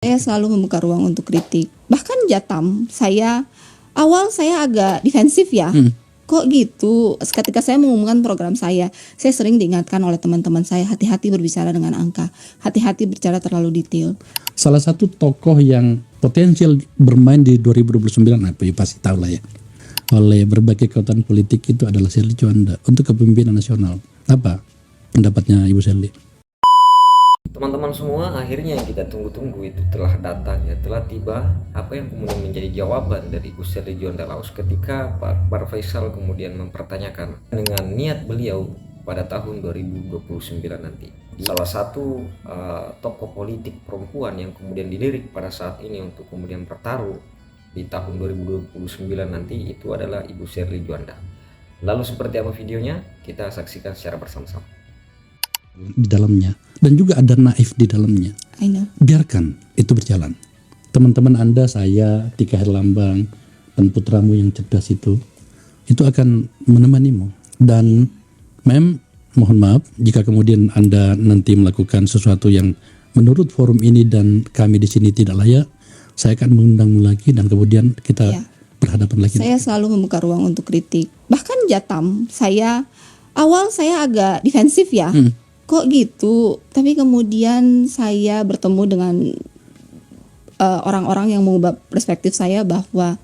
Saya selalu membuka ruang untuk kritik. Bahkan Jatam, awal saya agak defensif ya. Kok gitu? Ketika saya mengumumkan program saya sering diingatkan oleh teman-teman saya, hati-hati berbicara dengan angka, hati-hati bicara terlalu detail. Salah satu tokoh yang potensial bermain di 2029, apa ya pasti tahu lah ya, oleh berbagai kekuatan politik itu adalah Shirley Juanda untuk kepemimpinan nasional. Apa pendapatnya Ibu Shirley? Teman-teman semua, akhirnya yang kita tunggu-tunggu itu telah datang ya, telah tiba. Apa yang kemudian menjadi jawaban dari Ibu Shirley Juanda Laus ketika Pak Akbar Faisal kemudian mempertanyakan dengan niat beliau pada tahun 2029 nanti. Salah satu tokoh politik perempuan yang kemudian dilirik pada saat ini untuk kemudian bertaruh di tahun 2029 nanti itu adalah Ibu Shirley Juanda. Lalu seperti apa videonya? Kita saksikan secara bersama-sama. Di dalamnya, dan juga ada naif di dalamnya. Biarkan itu berjalan. Teman-teman Anda, saya, Tika Herlambang, dan putramu yang cerdas itu akan menemanimu. Dan mohon maaf jika kemudian Anda nanti melakukan sesuatu yang menurut forum ini dan kami di sini tidak layak, saya akan mengundangmu lagi dan kemudian kita berhadapan lagi. Saya selalu membuka ruang untuk kritik. Bahkan Jatam, awal saya agak defensif ya. Kok gitu? Tapi kemudian saya bertemu dengan orang-orang yang mengubah perspektif saya bahwa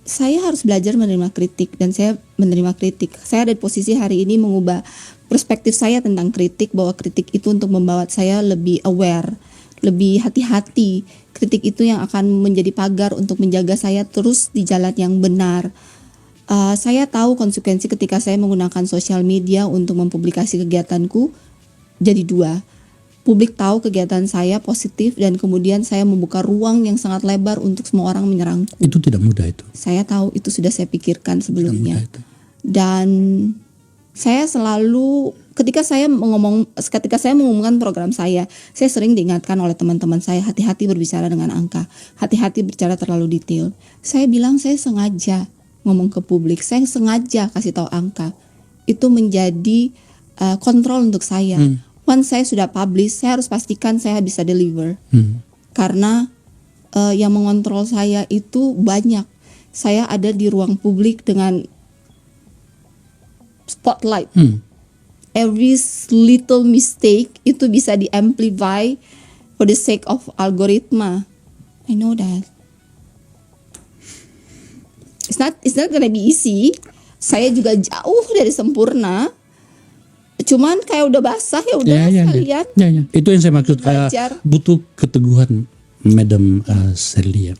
saya harus belajar menerima kritik, dan saya menerima kritik. Saya ada di posisi hari ini mengubah perspektif saya tentang kritik, bahwa kritik itu untuk membawa saya lebih aware, lebih hati-hati. Kritik itu yang akan menjadi pagar untuk menjaga saya terus di jalan yang benar. Saya tahu konsekuensi ketika saya menggunakan sosial media untuk mempublikasi kegiatanku jadi dua. Publik tahu kegiatan saya positif dan kemudian saya membuka ruang yang sangat lebar untuk semua orang menyerangku. Itu tidak mudah itu. Saya tahu, itu sudah saya pikirkan sebelumnya. Dan saya selalu ketika saya mengumumkan program saya sering diingatkan oleh teman-teman saya, hati-hati berbicara dengan angka, hati-hati bicara terlalu detail. Saya bilang saya sengaja ngomong ke publik, saya sengaja kasih tahu angka. Itu menjadi kontrol untuk saya. Once saya sudah publish, saya harus pastikan saya bisa deliver. Karena yang mengontrol saya itu banyak. Saya ada di ruang publik dengan spotlight. Every little mistake itu bisa di-amplify for the sake of algoritma. I know that. It's not gonna be easy. Saya juga jauh dari sempurna. Cuman kayak udah basah ya udah sekalian. Ya. Itu yang saya maksud. Butuh keteguhan, Madam Shirley.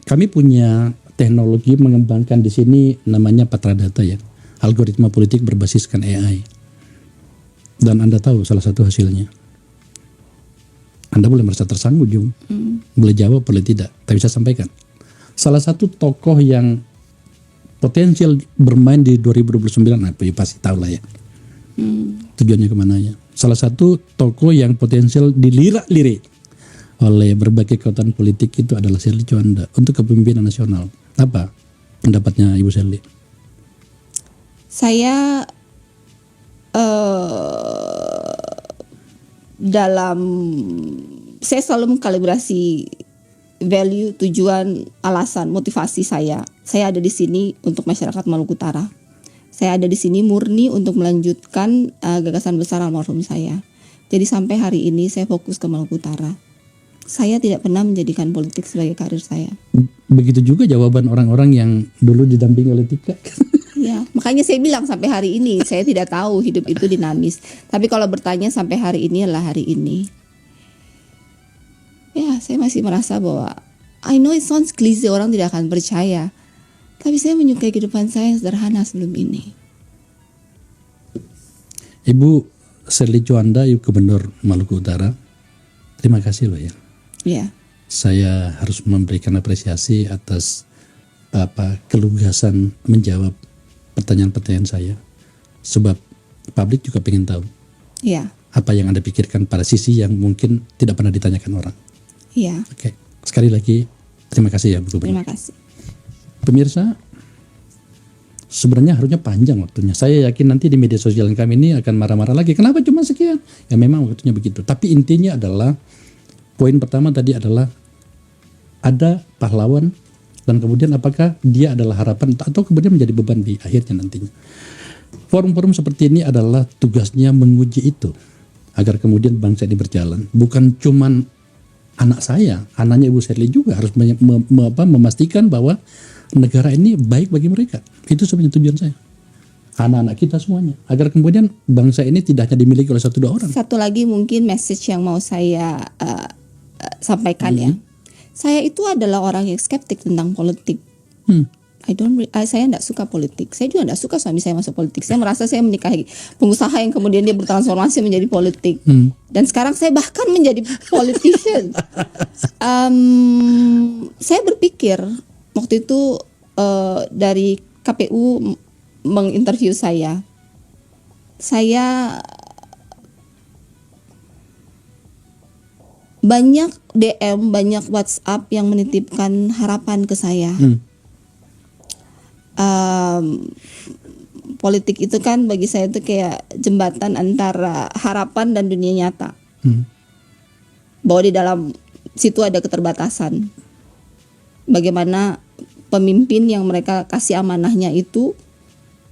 Kami punya teknologi mengembangkan di sini namanya Patra Data ya. Algoritma politik berbasiskan AI. Dan Anda tahu salah satu hasilnya. Anda boleh merasa tersanggung, boleh jawab, boleh tidak. Tapi saya sampaikan. Salah satu tokoh yang potensial bermain di 2029, apa ya pasti tahu lah ya. Tujuannya kemana ya. Salah satu tokoh yang potensial dilirik oleh berbagai kekuatan politik itu adalah Shirley Juanda untuk kepemimpinan nasional. Apa pendapatnya Ibu Shirley? Saya saya selalu mengkalibrasi value, tujuan, alasan, motivasi saya. Saya ada di sini untuk masyarakat Maluku Utara. Saya ada di sini murni untuk melanjutkan gagasan besar almarhum saya. Jadi sampai hari ini saya fokus ke Maluku Utara. Saya tidak pernah menjadikan politik sebagai karir saya. Begitu juga jawaban orang-orang yang dulu didampingi oleh Tika. Ya, makanya saya bilang sampai hari ini saya tidak tahu, hidup itu dinamis. Tapi kalau bertanya sampai hari ini adalah hari ini. Ya, saya masih merasa bahwa I know it sounds cliche, orang tidak akan percaya. Tapi saya menyukai kehidupan saya yang sederhana sebelum ini. Ibu Shirley Juanda, Ibu Gubernur Maluku Utara, terima kasih loh ya. Ya. Saya harus memberikan apresiasi atas kelugasan menjawab pertanyaan-pertanyaan saya. Sebab publik juga pengen tahu apa yang Anda pikirkan pada sisi yang mungkin tidak pernah ditanyakan orang. Iya. Oke. Sekali lagi terima kasih ya Bu Gubernur. Terima kasih. Pemirsa, sebenarnya harusnya panjang waktunya. Saya yakin nanti di media sosial kami ini akan marah-marah lagi. Kenapa cuma sekian? Ya memang waktunya begitu. Tapi intinya adalah, poin pertama tadi adalah ada pahlawan, dan kemudian apakah dia adalah harapan atau kemudian menjadi beban di akhirnya nantinya. Forum-forum seperti ini adalah tugasnya menguji itu agar kemudian bangsa ini berjalan. Bukan cuman anak saya, anaknya Ibu Sherly juga harus memastikan bahwa negara ini baik bagi mereka. Itu sebenarnya tujuan saya. Anak-anak kita semuanya, agar kemudian bangsa ini tidak hanya dimiliki oleh 1-2 orang. Satu lagi mungkin message yang mau saya sampaikan ya. Saya itu adalah orang yang skeptik tentang politik. Saya tidak suka politik. Saya juga tidak suka suami saya masuk politik. Saya merasa saya menikahi pengusaha yang kemudian dia bertransformasi menjadi politik. Dan sekarang saya bahkan menjadi politician. Saya berpikir waktu itu dari KPU menginterview saya banyak DM, banyak WhatsApp yang menitipkan harapan ke saya. Politik itu kan bagi saya itu kayak jembatan antara harapan dan dunia nyata. Bahwa di dalam situ ada keterbatasan. Bagaimana pemimpin yang mereka kasih amanahnya itu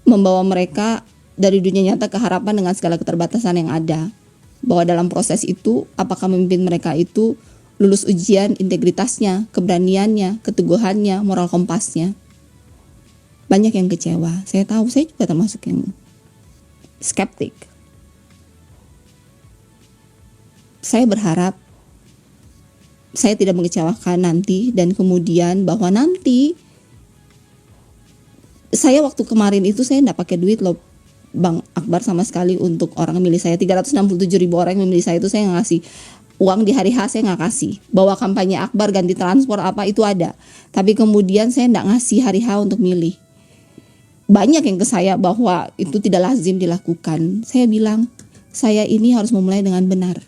membawa mereka dari dunia nyata ke harapan dengan segala keterbatasan yang ada. Bahwa dalam proses itu apakah pemimpin mereka itu lulus ujian integritasnya, keberaniannya, keteguhannya, moral kompasnya. Banyak yang kecewa. Saya tahu, saya juga termasuk yang skeptik. Saya berharap saya tidak mengecewakan nanti, dan kemudian bahwa nanti saya waktu kemarin itu saya tidak pakai duit loh Bang Akbar sama sekali untuk orang milih saya. 367.000 orang yang memilih saya itu saya nggak kasih uang di hari H, saya nggak kasih. Bawa kampanye Akbar ganti transport apa itu ada. Tapi kemudian saya nggak ngasih hari H untuk milih. Banyak yang ke saya bahwa itu tidak lazim dilakukan. Saya bilang saya ini harus memulai dengan benar.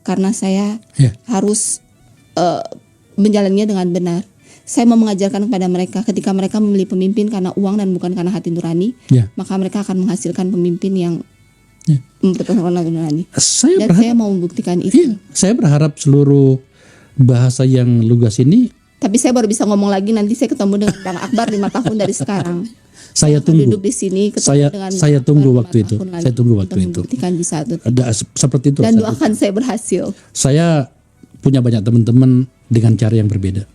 Karena saya harus menjalannya dengan benar. Saya mau mengajarkan kepada mereka ketika mereka memilih pemimpin karena uang dan bukan karena hati nurani, maka mereka akan menghasilkan pemimpin yang mempertahankan hati nurani. Saya mau membuktikan itu. Saya berharap seluruh bahasa yang lugas ini. Tapi saya baru bisa ngomong lagi nanti saya ketemu dengan Bang Akbar 5 tahun dari sekarang. Saya tunggu. Duduk di sini saya tunggu waktu itu. Saya tunggu waktu itu. Membuktikan bisa itu. Seperti itu. Dan doakan saya berhasil. Saya punya banyak teman-teman dengan cara yang berbeda.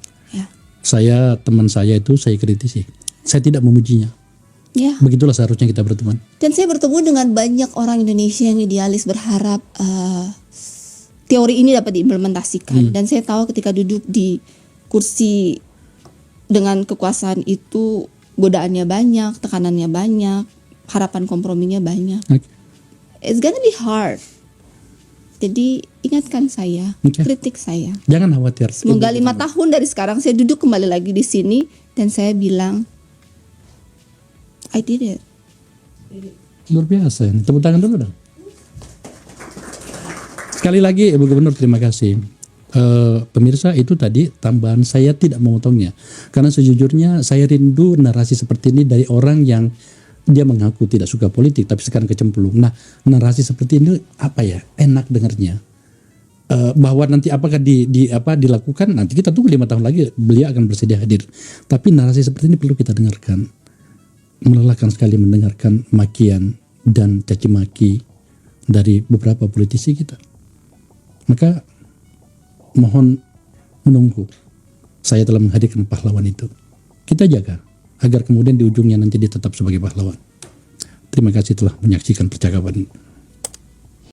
Teman saya itu saya kritisi. Saya tidak memujinya. Begitulah seharusnya kita berteman. Dan saya bertemu dengan banyak orang Indonesia yang idealis, berharap teori ini dapat diimplementasikan. Dan saya tahu ketika duduk di kursi dengan kekuasaan itu godaannya banyak, tekanannya banyak, harapan komprominya banyak. It's gonna be hard. Jadi ingatkan saya, kritik saya. Jangan khawatir. Semoga 5 tahun dari sekarang saya duduk kembali lagi di sini dan saya bilang, I did it. Luar biasa. Tepuk tangan dulu dong. Sekali lagi Ibu Gubernur, terima kasih. Pemirsa, itu tadi tambahan, saya tidak memotongnya. Karena sejujurnya saya rindu narasi seperti ini dari orang yang dia mengaku tidak suka politik tapi sekarang kecemplung. Nah, narasi seperti ini enak dengarnya. Bahwa nanti apakah dilakukan, nanti kita tunggu 5 tahun lagi beliau akan bersedia hadir. Tapi narasi seperti ini perlu kita dengarkan. Melelahkan sekali mendengarkan makian dan caci maki dari beberapa politisi kita. Maka mohon menunggu. Saya telah menghadirkan pahlawan itu. Kita jaga agar kemudian di ujungnya nanti dia tetap sebagai pahlawan. Terima kasih telah menyaksikan percakapan